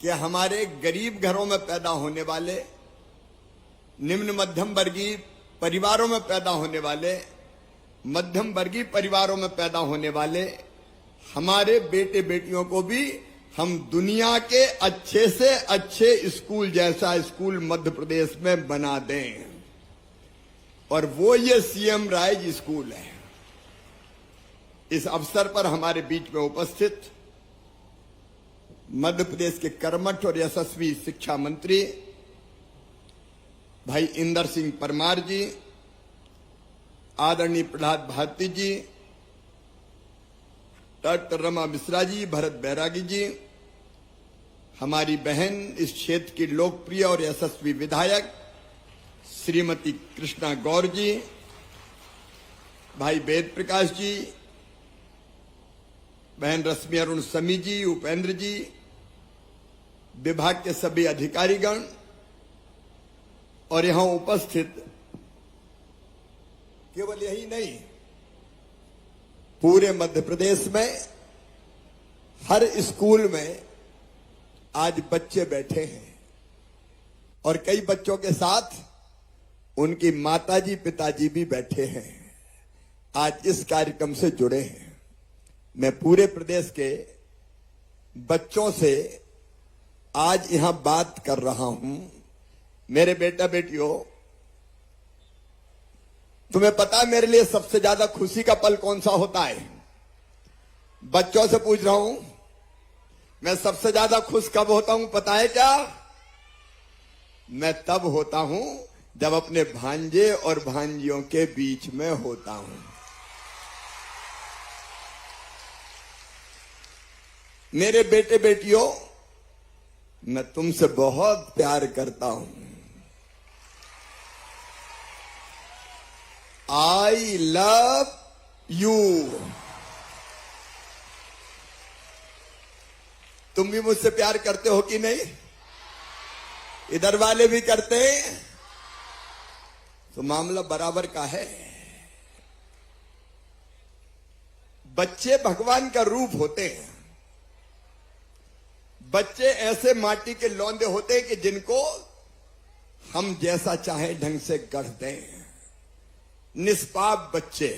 कि हमारे गरीब घरों में पैदा होने वाले, निम्न मध्यम वर्गीय परिवारों में पैदा होने वाले, मध्यम वर्गीय परिवारों में पैदा होने वाले हमारे बेटे बेटियों को भी हम दुनिया के अच्छे से अच्छे स्कूल जैसा स्कूल मध्य प्रदेश में बना दें। और वो ये सीएम राइज स्कूल है। इस अवसर पर हमारे बीच में उपस्थित मध्य प्रदेश के कर्मठ और यशस्वी शिक्षा मंत्री भाई इंदर सिंह परमार जी, आदरणीय प्रहलाद भारती जी, डॉक्टर रमा मिश्रा जी, भरत बैरागी जी, हमारी बहन इस क्षेत्र की लोकप्रिय और यशस्वी विधायक श्रीमती कृष्णा गौर जी, भाई वेद प्रकाश जी, बहन रश्मि अरुण समी जी, उपेंद्र जी, विभाग के सभी अधिकारीगण और यहां उपस्थित केवल यही नहीं, पूरे मध्य प्रदेश में हर स्कूल में आज बच्चे बैठे हैं और कई बच्चों के साथ उनकी माताजी पिताजी भी बैठे हैं, आज इस कार्यक्रम से जुड़े हैं। मैं पूरे प्रदेश के बच्चों से आज यहां बात कर रहा हूं। मेरे बेटा बेटियों, तुम्हें पता है मेरे लिए सबसे ज्यादा खुशी का पल कौन सा होता है? बच्चों से पूछ रहा हूं, मैं सबसे ज्यादा खुश कब होता हूं पता है क्या? मैं तब होता हूं जब अपने भांजे और भांजियों के बीच में होता हूं। मेरे बेटे बेटियों, मैं तुमसे बहुत प्यार करता हूं। I love you. तुम भी मुझसे प्यार करते हो कि नहीं? इधर वाले भी करते हैं तो मामला बराबर का है। बच्चे भगवान का रूप होते हैं। बच्चे ऐसे माटी के लौंदे होते हैं कि जिनको हम जैसा चाहे ढंग से गढ़ दें। निष्पाप बच्चे,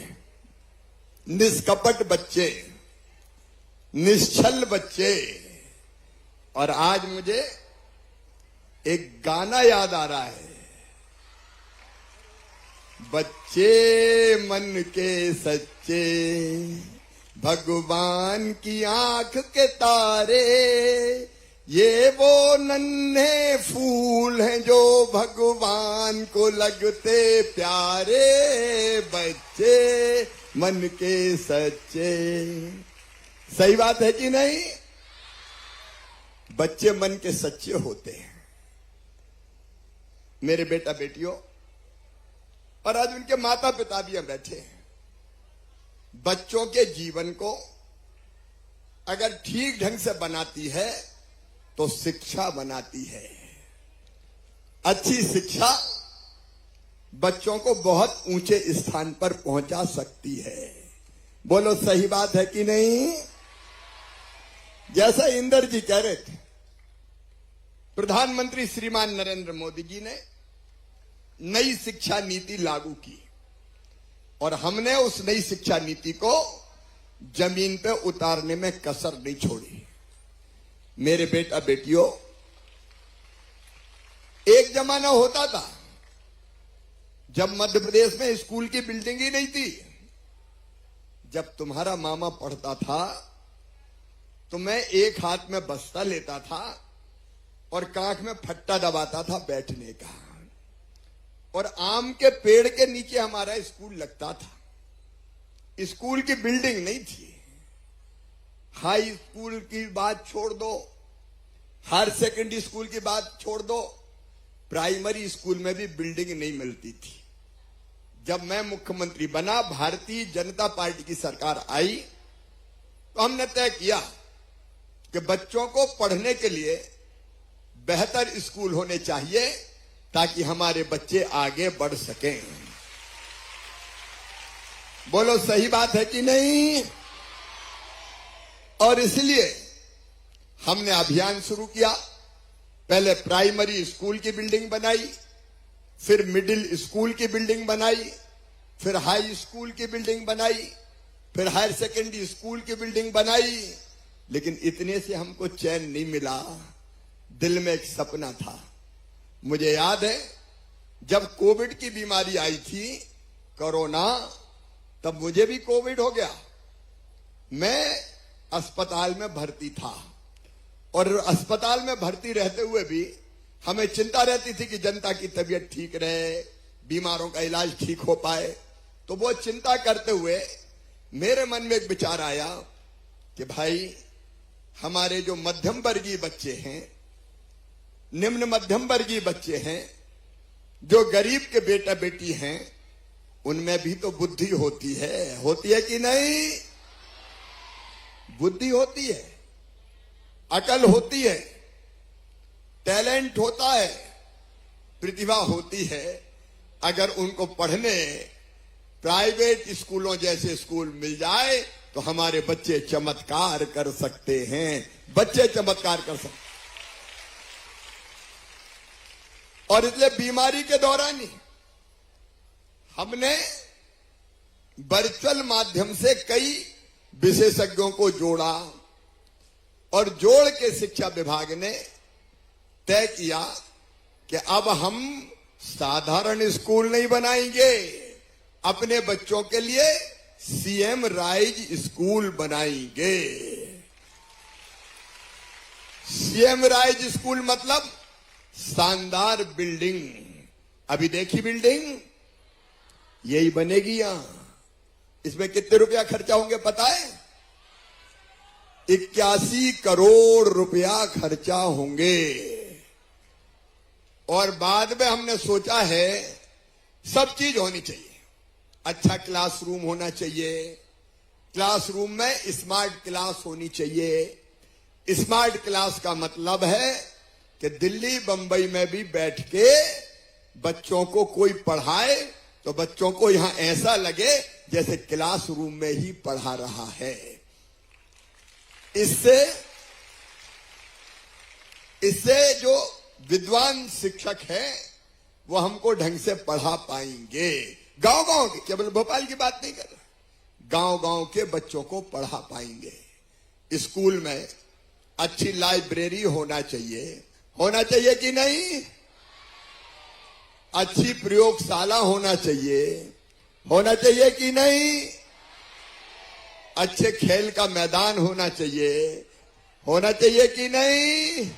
निष्कपट बच्चे, निश्चल बच्चे। और आज मुझे एक गाना याद आ रहा है, बच्चे मन के सच्चे, भगवान की आंख के तारे, ये वो नन्हे फूल हैं जो भगवान को लगते प्यारे, बच्चे मन के सच्चे। सही बात है कि नहीं? बच्चे मन के सच्चे होते हैं मेरे बेटा बेटियों। और आज उनके माता पिता भी बैठे हैं। बच्चों के जीवन को अगर ठीक ढंग से बनाती है तो शिक्षा बनाती है। अच्छी शिक्षा बच्चों को बहुत ऊंचे स्थान पर पहुंचा सकती है। बोलो सही बात है कि नहीं? जैसा इंदर जी कह रहे थे, प्रधानमंत्री श्रीमान नरेंद्र मोदी जी ने नई शिक्षा नीति लागू की और हमने उस नई शिक्षा नीति को जमीन पे उतारने में कसर नहीं छोड़ी। मेरे बेटा बेटियों, एक जमाना होता था जब मध्य प्रदेश में स्कूल की बिल्डिंग ही नहीं थी। जब तुम्हारा मामा पढ़ता था तो मैं एक हाथ में बस्ता लेता था और कांख में फट्टा दबाता था बैठने का। और आम के पेड़ के नीचे हमारा स्कूल लगता था। स्कूल की बिल्डिंग नहीं थी। हाई स्कूल की बात छोड़ दो, हायर सेकेंडरी स्कूल की बात छोड़ दो, प्राइमरी स्कूल में भी बिल्डिंग नहीं मिलती थी। जब मैं मुख्यमंत्री बना, भारतीय जनता पार्टी की सरकार आई, तो हमने तय किया कि बच्चों को पढ़ने के लिए बेहतर स्कूल होने चाहिए ताकि हमारे बच्चे आगे बढ़ सकें। बोलो सही बात है कि नहीं? और इसलिए हमने अभियान शुरू किया। पहले प्राइमरी स्कूल की बिल्डिंग बनाई, फिर मिडिल स्कूल की बिल्डिंग बनाई, फिर हाई स्कूल की बिल्डिंग बनाई, फिर हायर सेकेंडरी स्कूल की बिल्डिंग बनाई। लेकिन इतने से हमको चैन नहीं मिला। दिल में एक सपना था। मुझे याद है जब कोविड की बीमारी आई थी, कोरोना, तब मुझे भी कोविड हो गया। मैं अस्पताल में भर्ती था और अस्पताल में भर्ती रहते हुए भी हमें चिंता रहती थी कि जनता की तबीयत ठीक रहे, बीमारों का इलाज ठीक हो पाए। तो वो चिंता करते हुए मेरे मन में एक विचार आया कि भाई, हमारे जो मध्यम वर्गीय बच्चे हैं, निम्न मध्यम वर्गीय बच्चे हैं, जो गरीब के बेटा बेटी हैं, उनमें भी तो बुद्धि होती है कि नहीं? बुद्धि होती है, अकल होती है, टैलेंट होता है, प्रतिभा होती है। अगर उनको पढ़ने प्राइवेट स्कूलों जैसे स्कूल मिल जाए तो हमारे बच्चे चमत्कार कर सकते हैं। बच्चे चमत्कार कर सकते। और इसलिए बीमारी के दौरान ही हमने वर्चुअल माध्यम से कई विशेषज्ञों को जोड़ा और जोड़ के शिक्षा विभाग ने तय किया कि अब हम साधारण स्कूल नहीं बनाएंगे, अपने बच्चों के लिए सीएम राइज स्कूल बनाएंगे। सीएम राइज स्कूल मतलब शानदार बिल्डिंग। अभी देखी बिल्डिंग, यही बनेगी यहां। इसमें कितने रुपया खर्चा होंगे पता है? 81 करोड़ रुपया खर्चा होंगे। और बाद में हमने सोचा है सब चीज होनी चाहिए। अच्छा क्लासरूम होना चाहिए, क्लासरूम में स्मार्ट क्लास होनी चाहिए। स्मार्ट क्लास का मतलब है कि दिल्ली बंबई में भी बैठ के बच्चों को कोई पढ़ाए तो बच्चों को यहां ऐसा लगे जैसे क्लासरूम में ही पढ़ा रहा है। इससे जो विद्वान शिक्षक है वो हमको ढंग से पढ़ा पाएंगे। गांव गांव के, केवल भोपाल की बात नहीं कर रहा, गांव गांव के बच्चों को पढ़ा पाएंगे। स्कूल में अच्छी लाइब्रेरी होना चाहिए कि नहीं? अच्छी प्रयोगशाला होना चाहिए कि नहीं? अच्छे खेल का मैदान होना चाहिए कि नहीं?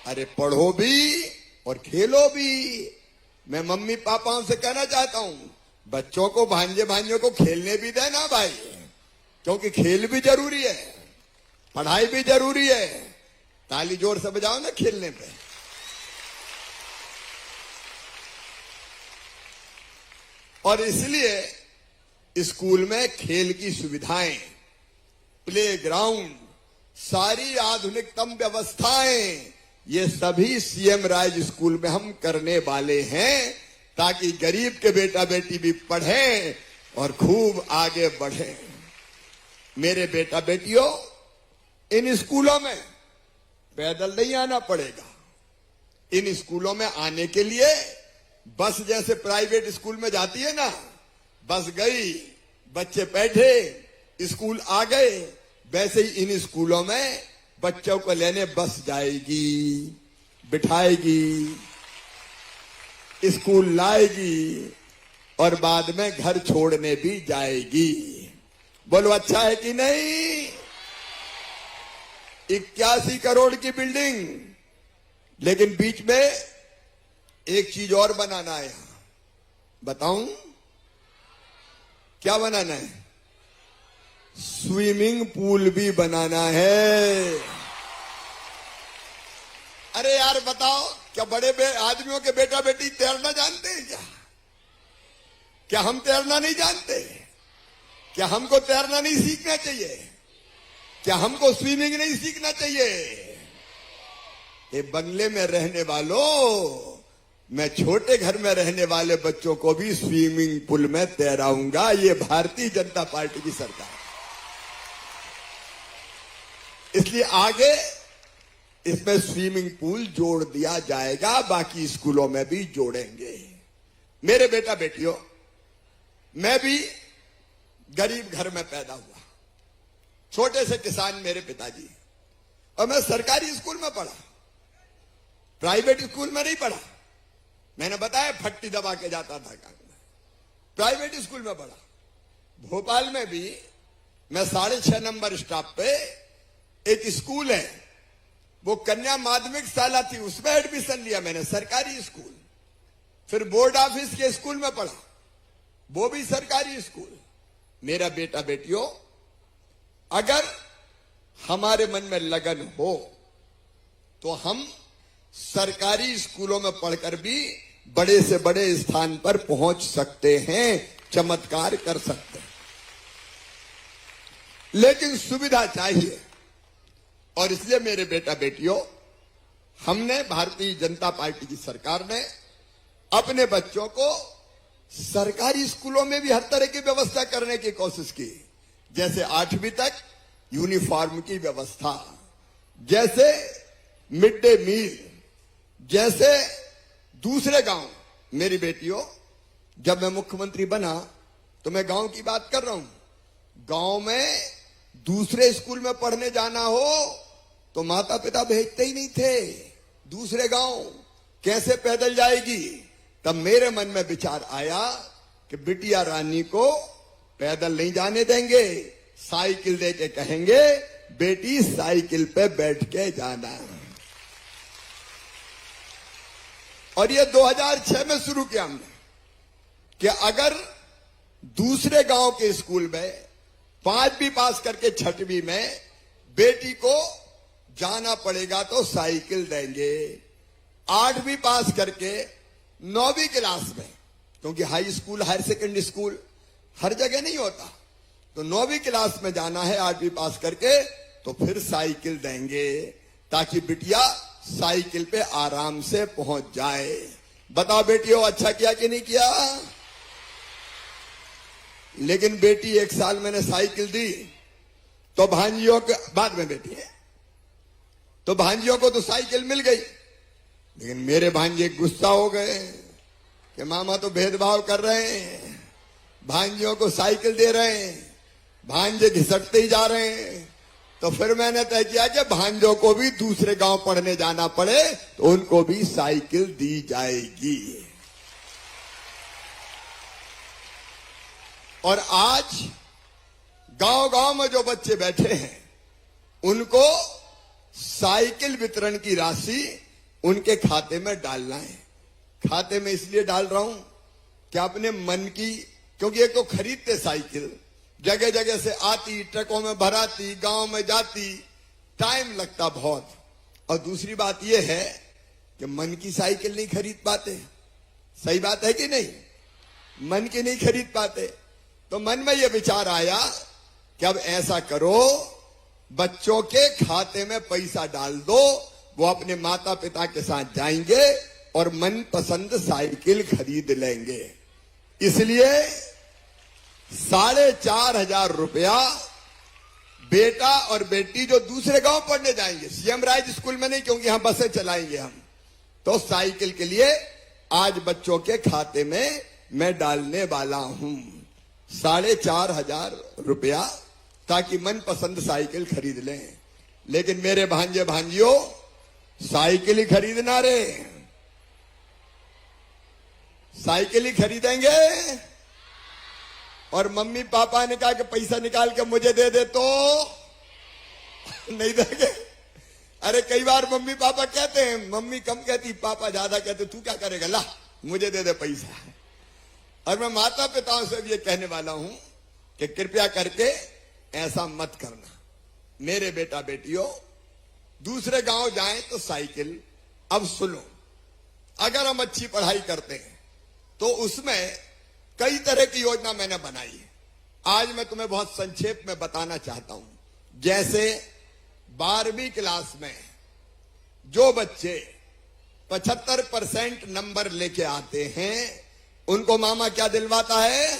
अरे पढ़ो भी और खेलो भी। मैं मम्मी पापाओं से कहना चाहता हूं, बच्चों को, भांजे भांजियों को खेलने भी देना भाई, क्योंकि खेल भी जरूरी है, पढ़ाई भी जरूरी है। ताली जोर से बजाओ ना खेलने पे। और इसलिए स्कूल में खेल की सुविधाएं, प्लेग्राउंड, सारी आधुनिकतम व्यवस्थाएं, ये सभी सीएम राइज स्कूल में हम करने वाले हैं, ताकि गरीब के बेटा बेटी भी पढ़ें और खूब आगे बढ़ें। मेरे बेटा बेटियों, इन स्कूलों में पैदल नहीं आना पड़ेगा। इन स्कूलों में आने के लिए बस जैसे प्राइवेट स्कूल में जाती है ना, बस गई, बच्चे बैठे, स्कूल आ गए, वैसे ही इन स्कूलों में बच्चों को लेने बस जाएगी, बिठाएगी, स्कूल लाएगी और बाद में घर छोड़ने भी जाएगी। बोलो अच्छा है कि नहीं? 81 करोड़ की बिल्डिंग, लेकिन बीच में एक चीज और बनाना है। बताऊं क्या बनाना है? स्विमिंग पूल भी बनाना है। अरे यार बताओ, क्या बड़े आदमियों के बेटा बेटी तैरना जानते हैं क्या? क्या हम तैरना नहीं जानते? क्या हमको तैरना नहीं सीखना चाहिए? क्या हमको स्विमिंग नहीं सीखना चाहिए? ये बंगले में रहने वालों, मैं छोटे घर में रहने वाले बच्चों को भी स्विमिंग पूल में तैराऊंगा। ये भारतीय जनता पार्टी की सरकार। इसलिए आगे इसमें स्विमिंग पूल जोड़ दिया जाएगा, बाकी स्कूलों में भी जोड़ेंगे। मेरे बेटा बेटियों, मैं भी गरीब घर में पैदा हुआ, छोटे से किसान मेरे पिताजी, और मैं सरकारी स्कूल में पढ़ा, प्राइवेट स्कूल में नहीं पढ़ा। मैंने बताया फट्टी दबा के जाता था काम में, प्राइवेट स्कूल में पढ़ा। भोपाल में भी मैं 6.5 नंबर स्टॉप पे एक स्कूल है, वो कन्या माध्यमिक शाला थी, उसमें एडमिशन लिया मैंने, सरकारी स्कूल। फिर बोर्ड ऑफिस के स्कूल में पढ़ा, वो भी सरकारी स्कूल। मेरा बेटा बेटियों, अगर हमारे मन में लगन हो तो हम सरकारी स्कूलों में पढ़कर भी बड़े से बड़े स्थान पर पहुंच सकते हैं, चमत्कार कर सकते हैं। लेकिन सुविधा चाहिए, और इसलिए मेरे बेटा बेटियों, हमने, भारतीय जनता पार्टी की सरकार ने अपने बच्चों को सरकारी स्कूलों में भी हर तरह की व्यवस्था करने की कोशिश की। जैसे 8वीं तक यूनिफॉर्म की व्यवस्था, जैसे मिड डे मील, जैसे दूसरे गांव। मेरी बेटियों, जब मैं मुख्यमंत्री बना तो मैं गांव की बात कर रहा हूं। गांव में दूसरे स्कूल में पढ़ने जाना हो तो माता पिता भेजते ही नहीं थे। दूसरे गांव कैसे पैदल जाएगी? तब मेरे मन में विचार आया कि बिटिया रानी को पैदल नहीं जाने देंगे, साइकिल दे के कहेंगे बेटी साइकिल पे बैठ के जाना। और ये 2006 में शुरू किया हमने कि अगर दूसरे गांव के स्कूल में 5वीं पास करके 6वीं में बेटी को जाना पड़ेगा तो साइकिल देंगे। 8वीं पास करके 9वीं क्लास में, क्योंकि high school, higher secondary school हर जगह नहीं होता, तो 9वीं क्लास में जाना है 8वीं पास करके, तो फिर साइकिल देंगे ताकि बिटिया साइकिल पे आराम से पहुंच जाए। बताओ बेटियों, अच्छा किया कि नहीं किया? लेकिन बेटी, 1 साल मैंने साइकिल दी तो भांजियों के, बाद में बेटी है तो भांजियों को तो साइकिल मिल गई, लेकिन मेरे भांजे गुस्सा हो गए कि मामा तो भेदभाव कर रहे हैं, भांजियों को साइकिल दे रहे हैं, भांजे घिसटते ही जा रहे हैं। तो फिर मैंने तय किया कि भांजों को भी दूसरे गांव पढ़ने जाना पड़े तो उनको भी साइकिल दी जाएगी। और आज गांव गांव में जो बच्चे बैठे हैं उनको साइकिल वितरण की राशि उनके खाते में डालना है। खाते में इसलिए डाल रहा हूं कि अपने मन की, क्योंकि एक तो खरीदते साइकिल, जगह जगह से आती, ट्रकों में भराती, गांव में जाती, टाइम लगता बहुत। और दूसरी बात यह है कि मन की साइकिल नहीं खरीद पाते। सही बात है कि नहीं? मन की नहीं खरीद पाते। तो मन में यह विचार आया कि अब ऐसा करो, बच्चों के खाते में पैसा डाल दो, वो अपने माता पिता के साथ जाएंगे और मनपसंद साइकिल खरीद लेंगे। इसलिए 4,500 रुपया बेटा और बेटी जो दूसरे गांव पढ़ने जाएंगे, सीएम राइज स्कूल में नहीं, क्योंकि यहां बसें चलाएंगे हम, तो साइकिल के लिए आज बच्चों के खाते में मैं डालने वाला हूं 4,500 रुपया, ताकि मनपसंद साइकिल खरीद लें। लेकिन मेरे भांजे भांजियों, साइकिल ही खरीदना रे, साइकिल ही खरीदेंगे। और मम्मी पापा ने कहा कि पैसा निकाल के मुझे दे दे, तो नहीं देंगे। अरे कई बार मम्मी पापा कहते हैं, मम्मी कम कहती, पापा ज्यादा कहते, तू क्या करेगा, ला मुझे दे दे पैसा। और मैं माता पिताओं से भी ये कहने वाला हूं कि कृपया करके ऐसा मत करना। मेरे बेटा बेटियों, दूसरे गांव जाएं तो साइकिल। अब सुनो, अगर हम अच्छी पढ़ाई करते हैं तो उसमें कई तरह की योजना मैंने बनाई है। आज मैं तुम्हें बहुत संक्षेप में बताना चाहता हूं। जैसे 12वीं क्लास में जो बच्चे 75% नंबर लेके आते हैं उनको मामा क्या दिलवाता है?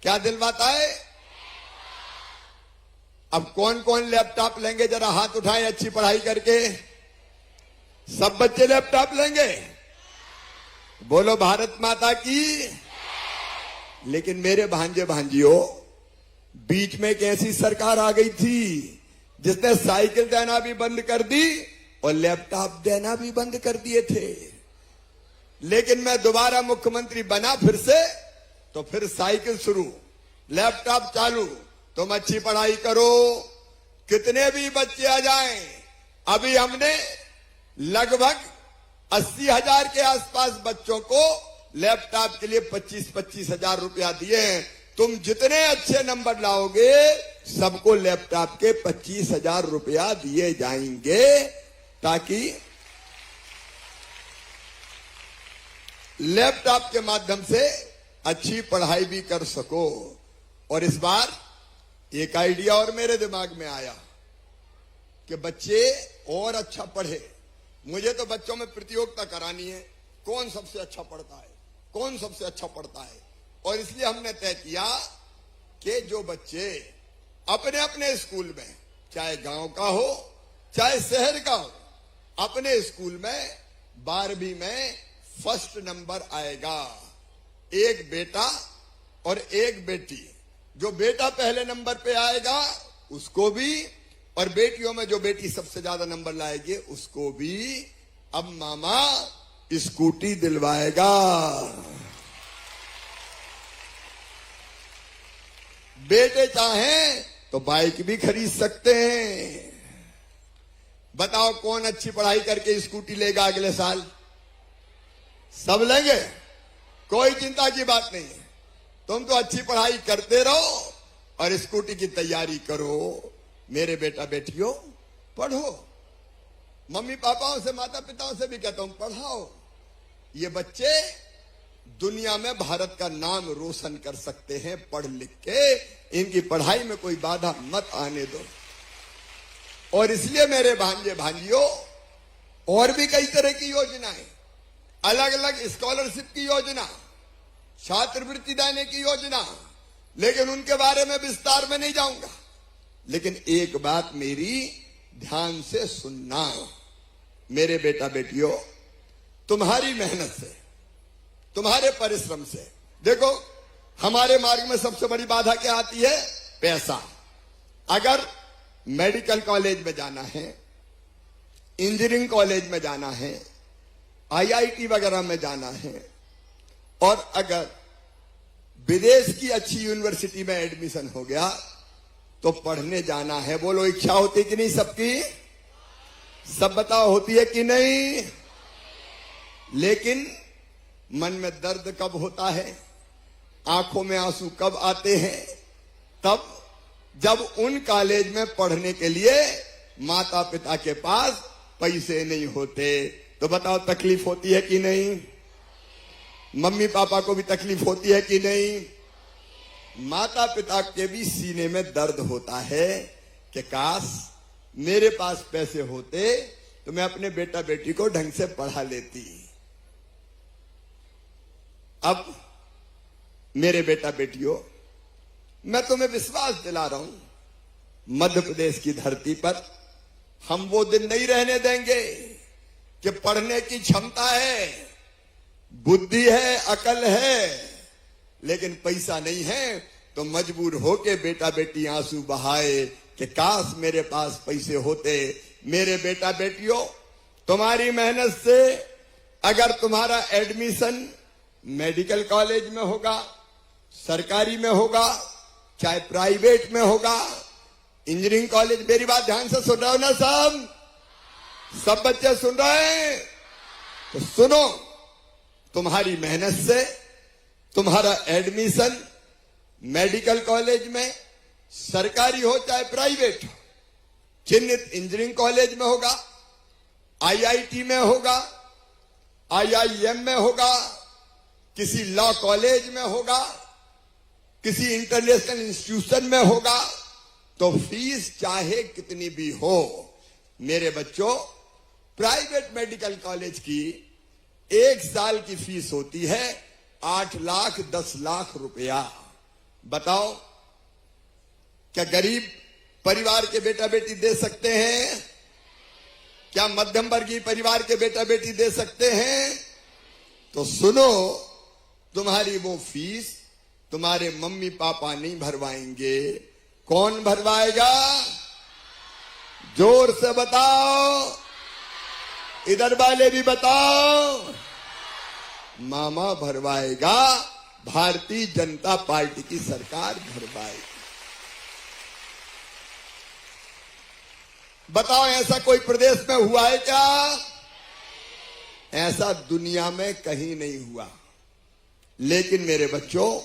क्या दिलवाता है? अब कौन कौन लैपटॉप लेंगे, जरा हाथ उठाएं अच्छी पढ़ाई करके। सब बच्चे लैपटॉप लेंगे? बोलो भारत माता की। लेकिन मेरे भांजे भांजियों, बीच में एक ऐसी सरकार आ गई थी जिसने साइकिल देना भी बंद कर दी और लैपटॉप देना भी बंद कर दिए थे। लेकिन मैं दोबारा मुख्यमंत्री बना फिर से, तो फिर साइकिल शुरू, लैपटॉप चालू। तुम अच्छी पढ़ाई करो, कितने भी बच्चे आ जाएं। अभी हमने लगभग 80,000 के आसपास बच्चों को लैपटॉप के लिए 25-25 हजार रुपया दिए हैं। तुम जितने अच्छे नंबर लाओगे सबको लैपटॉप के 25,000 रुपया दिए जाएंगे, ताकि लैपटॉप के माध्यम से अच्छी पढ़ाई भी कर सको। और इस बार एक आइडिया और मेरे दिमाग में आया कि बच्चे और अच्छा पढ़े। मुझे तो बच्चों में प्रतियोगिता करानी है, कौन सबसे अच्छा पढ़ता है, कौन सबसे अच्छा पढ़ता है। और इसलिए हमने तय किया कि जो बच्चे अपने अपने स्कूल में, चाहे गांव का हो चाहे शहर का हो, अपने स्कूल में 12वीं में फर्स्ट नंबर आएगा, एक बेटा और एक बेटी। जो बेटा पहले नंबर पे आएगा उसको भी, और बेटियों में जो बेटी सबसे ज्यादा नंबर लाएगी उसको भी अब मामा स्कूटी दिलवाएगा। बेटे चाहें तो बाइक भी खरीद सकते हैं। बताओ कौन अच्छी पढ़ाई करके स्कूटी लेगा अगले साल? सब लेंगे, कोई चिंता की बात नहीं है। तुम तो अच्छी पढ़ाई करते रहो और स्कूटी की तैयारी करो। मेरे बेटा बेटियों पढ़ो, मम्मी पापाओं से माता पिताओं से भी कहता हूं पढ़ाओ। ये बच्चे दुनिया में भारत का नाम रोशन कर सकते हैं पढ़ लिख के। इनकी पढ़ाई में कोई बाधा मत आने दो। और इसलिए मेरे भांजे भांजियों, और भी कई तरह की योजनाएं, अलग अलग स्कॉलरशिप की योजना, छात्रवृत्ति देने की योजना, लेकिन उनके बारे में विस्तार में नहीं जाऊंगा। लेकिन एक बात मेरी ध्यान से सुनना, मेरे बेटा बेटियों, तुम्हारी मेहनत से, तुम्हारे परिश्रम से, देखो हमारे मार्ग में सबसे बड़ी बाधा क्या आती है? पैसा। अगर मेडिकल कॉलेज में जाना है, इंजीनियरिंग कॉलेज में जाना है, आईआईटी वगैरह में जाना है, और अगर विदेश की अच्छी यूनिवर्सिटी में एडमिशन हो गया तो पढ़ने जाना है। बोलो इच्छा होती कि नहीं सबकी? सब बताओ होती है कि नहीं? लेकिन मन में दर्द कब होता है, आंखों में आंसू कब आते हैं? तब जब उन कॉलेज में पढ़ने के लिए माता पिता के पास पैसे नहीं होते। तो बताओ तकलीफ होती है कि नहीं? मम्मी पापा को भी तकलीफ होती है कि नहीं? माता पिता के भी सीने में दर्द होता है कि काश मेरे पास पैसे होते तो मैं अपने बेटा बेटी को ढंग से पढ़ा लेती। अब मेरे बेटा बेटियों, मैं तुम्हें विश्वास दिला रहा हूं, मध्य प्रदेश की धरती पर हम वो दिन नहीं रहने देंगे कि पढ़ने की क्षमता है, बुद्धि है, अकल है, लेकिन पैसा नहीं है तो मजबूर होके बेटा बेटी आंसू बहाए कि काश मेरे पास पैसे होते। मेरे बेटा बेटियों, तुम्हारी मेहनत से अगर तुम्हारा एडमिशन मेडिकल कॉलेज में होगा, सरकारी में होगा, चाहे प्राइवेट में होगा, इंजीनियरिंग कॉलेज, मेरी बात ध्यान से सुन रहे हो ना सब बच्चे सुन रहे हैं? तो सुनो, तुम्हारी मेहनत से तुम्हारा एडमिशन मेडिकल कॉलेज में, सरकारी हो चाहे प्राइवेट हो, चिन्हित इंजीनियरिंग कॉलेज में होगा, आईआईटी में होगा, आईआईएम में होगा, किसी लॉ कॉलेज में होगा, किसी इंटरनेशनल इंस्टीट्यूशन में होगा, तो फीस चाहे कितनी भी हो। मेरे बच्चों, प्राइवेट मेडिकल कॉलेज की एक साल की फीस होती है 8 लाख 10 लाख रुपया। बताओ क्या गरीब परिवार के बेटा बेटी दे सकते हैं? क्या मध्यम वर्गीय परिवार के बेटा बेटी दे सकते हैं? तो सुनो, तुम्हारी वो फीस तुम्हारे मम्मी पापा नहीं भरवाएंगे। कौन भरवाएगा? जोर से बताओ, इधर वाले भी बताओ। मामा भरवाएगा, भारतीय जनता पार्टी की सरकार भरवाएगी। बताओ, ऐसा कोई प्रदेश में हुआ है क्या? ऐसा दुनिया में कहीं नहीं हुआ। लेकिन मेरे बच्चों,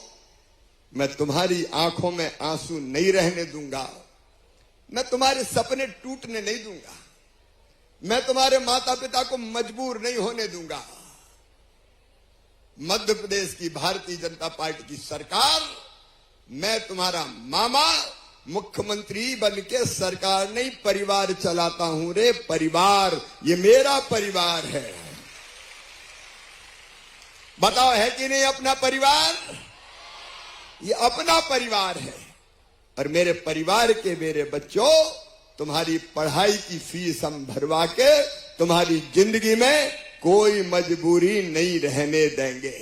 मैं तुम्हारी आंखों में आंसू नहीं रहने दूंगा, मैं तुम्हारे सपने टूटने नहीं दूंगा, मैं तुम्हारे माता पिता को मजबूर नहीं होने दूंगा। मध्य प्रदेश की भारतीय जनता पार्टी की सरकार, मैं तुम्हारा मामा मुख्यमंत्री बनके सरकार नहीं, परिवार चलाता हूं रे। परिवार, ये मेरा परिवार है। बताओ, है कि नहीं अपना परिवार? ये अपना परिवार है। और मेरे परिवार के मेरे बच्चों, तुम्हारी पढ़ाई की फीस हम भरवा के तुम्हारी जिंदगी में कोई मजबूरी नहीं रहने देंगे।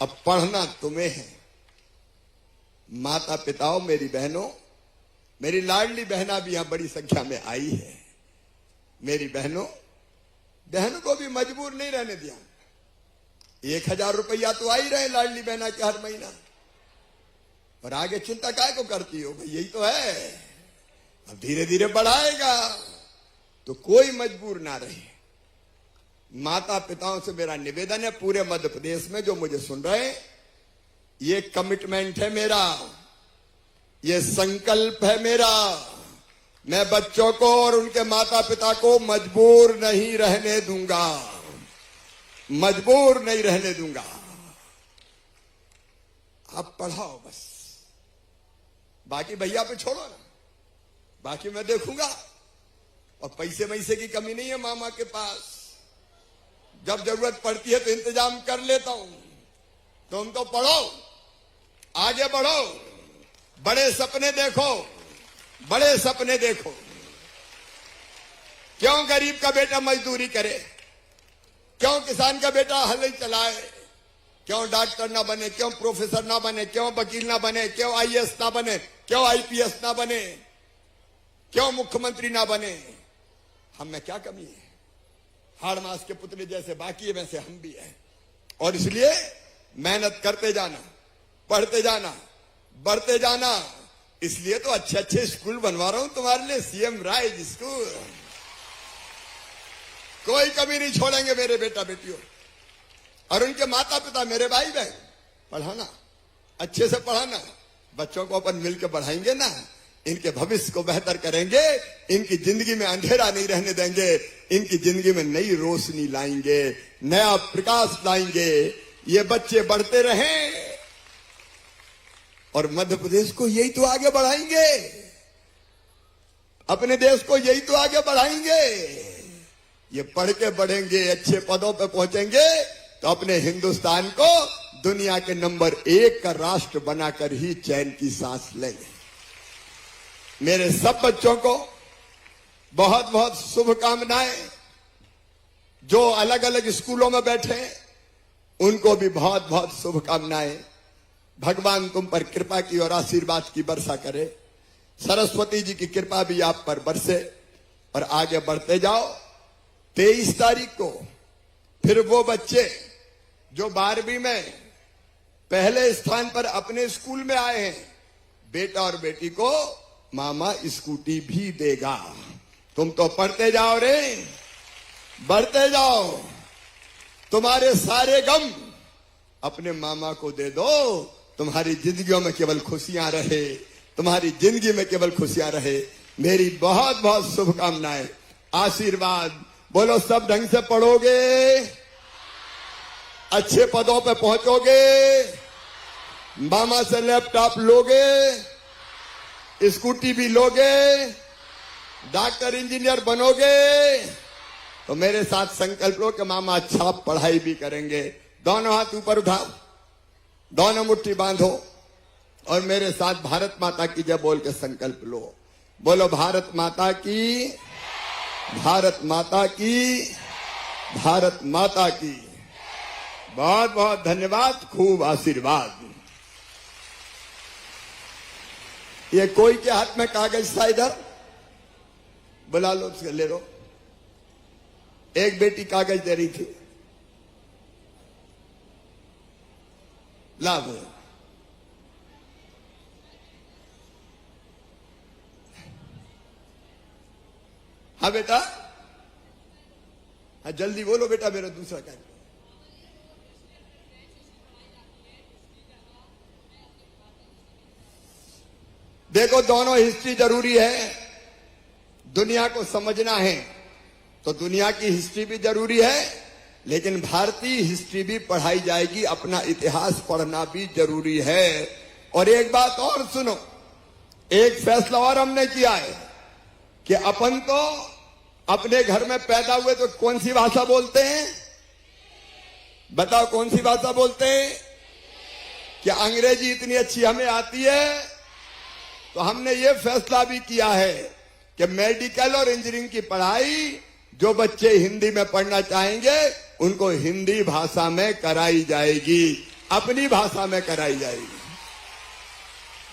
अब पढ़ना तुम्हें है। माता पिताओं, मेरी बहनों, मेरी लाडली बहना भी यहां बड़ी संख्या में आई है। मेरी बहनों को भी मजबूर नहीं रहने दिया। 1000 रुपया तो आ ही रहे लाडली बहना के हर महीना, और आगे चिंता काय को करती हो? भाई यही तो है, अब धीरे धीरे बढ़ाएगा। तो कोई मजबूर ना रहे। माता पिताओं से मेरा निवेदन है, पूरे मध्य प्रदेश में जो मुझे सुन रहे हैं, ये कमिटमेंट है मेरा, ये संकल्प है मेरा। मैं बच्चों को और उनके माता पिता को मजबूर नहीं रहने दूंगा, मजबूर नहीं रहने दूंगा। आप पढ़ाओ बस, बाकी भैया पे छोड़ो ना, बाकी मैं देखूंगा। और पैसे वैसे की कमी नहीं है मामा के पास, जब जरूरत पड़ती है तो इंतजाम कर लेता हूं। तुम तो पढ़ो, आगे बढ़ो, बड़े सपने देखो, बड़े सपने देखो। क्यों गरीब का बेटा मजदूरी करे? क्यों किसान का बेटा हल चलाए? क्यों डॉक्टर ना बने? क्यों प्रोफेसर ना बने? क्यों वकील ना बने? क्यों आईएएस ना बने? क्यों आईपीएस ना बने? क्यों मुख्यमंत्री ना बने? हम में क्या कमी है? हाड़ मास के पुतले जैसे बाकी है, वैसे हम भी हैं। और इसलिए मेहनत करते जाना, पढ़ते जाना, बढ़ते जाना। इसलिए तो अच्छे अच्छे स्कूल बनवा रहा हूं तुम्हारे लिए, सीएम राइज स्कूल। कोई कमी नहीं छोड़ेंगे मेरे बेटा बेटियों। और उनके माता पिता, मेरे भाई बहन, पढ़ाना, अच्छे से पढ़ाना। बच्चों को अपन मिलकर बढ़ाएंगे ना, इनके भविष्य को बेहतर करेंगे, इनकी जिंदगी में अंधेरा नहीं रहने देंगे, इनकी जिंदगी में नई रोशनी लाएंगे, नया प्रकाश लाएंगे। ये बच्चे बढ़ते रहें और मध्य प्रदेश को यही तो आगे बढ़ाएंगे, अपने देश को यही तो आगे बढ़ाएंगे। ये पढ़ के बढ़ेंगे, अच्छे पदों पे पहुंचेंगे, तो अपने हिंदुस्तान को दुनिया के नंबर 1 का राष्ट्र बनाकर ही चैन की सांस लेंगे। मेरे सब बच्चों को बहुत बहुत शुभकामनाएं। जो अलग अलग स्कूलों में बैठे हैं, उनको भी बहुत बहुत शुभकामनाएं। भगवान तुम पर कृपा की और आशीर्वाद की वर्षा करे। सरस्वती जी की कृपा भी आप पर बरसे और आगे बढ़ते जाओ। 23 तारीख को फिर वो बच्चे जो 12वीं में पहले स्थान पर अपने स्कूल में आए हैं, बेटा और बेटी को मामा स्कूटी भी देगा। तुम तो पढ़ते जाओ रे, बढ़ते जाओ। तुम्हारे सारे गम अपने मामा को दे दो। तुम्हारी जिंदगियों में केवल खुशियां रहे, तुम्हारी जिंदगी में केवल खुशियां रहे। मेरी बहुत बहुत शुभकामनाएं, आशीर्वाद। बोलो, सब ढंग से पढ़ोगे, अच्छे पदों पे पहुंचोगे, मामा से लैपटॉप लोगे, स्कूटी भी लोगे, डॉक्टर इंजीनियर बनोगे। तो मेरे साथ संकल्प लो कि मामा अच्छा पढ़ाई भी करेंगे। दोनों हाथ ऊपर उठाओ, दोनों मुट्ठी बांधो, और मेरे साथ भारत माता की जय बोल के संकल्प लो। बोलो भारत माता की, भारत माता की, भारत माता की। बहुत बहुत धन्यवाद, खूब आशीर्वाद। ये कोई के हाथ में कागज था, इधर बुला लो, उसके ले लो। एक बेटी कागज दे रही थी, लाभ। हाँ बेटा, हाँ जल्दी बोलो बेटा, मेरा दूसरा कार्य। देखो, दोनों हिस्ट्री जरूरी है। दुनिया को समझना है तो दुनिया की हिस्ट्री भी जरूरी है, लेकिन भारतीय हिस्ट्री भी पढ़ाई जाएगी। अपना इतिहास पढ़ना भी जरूरी है। और एक बात और सुनो, एक फैसला और हमने किया है कि अपन तो अपने घर में पैदा हुए तो कौन सी भाषा बोलते हैं? बताओ, कौन सी भाषा बोलते हैं? क्या अंग्रेजी इतनी अच्छी हमें आती है? तो हमने ये फैसला भी किया है कि मेडिकल और इंजीनियरिंग की पढ़ाई जो बच्चे हिंदी में पढ़ना चाहेंगे उनको हिंदी भाषा में कराई जाएगी, अपनी भाषा में कराई जाएगी।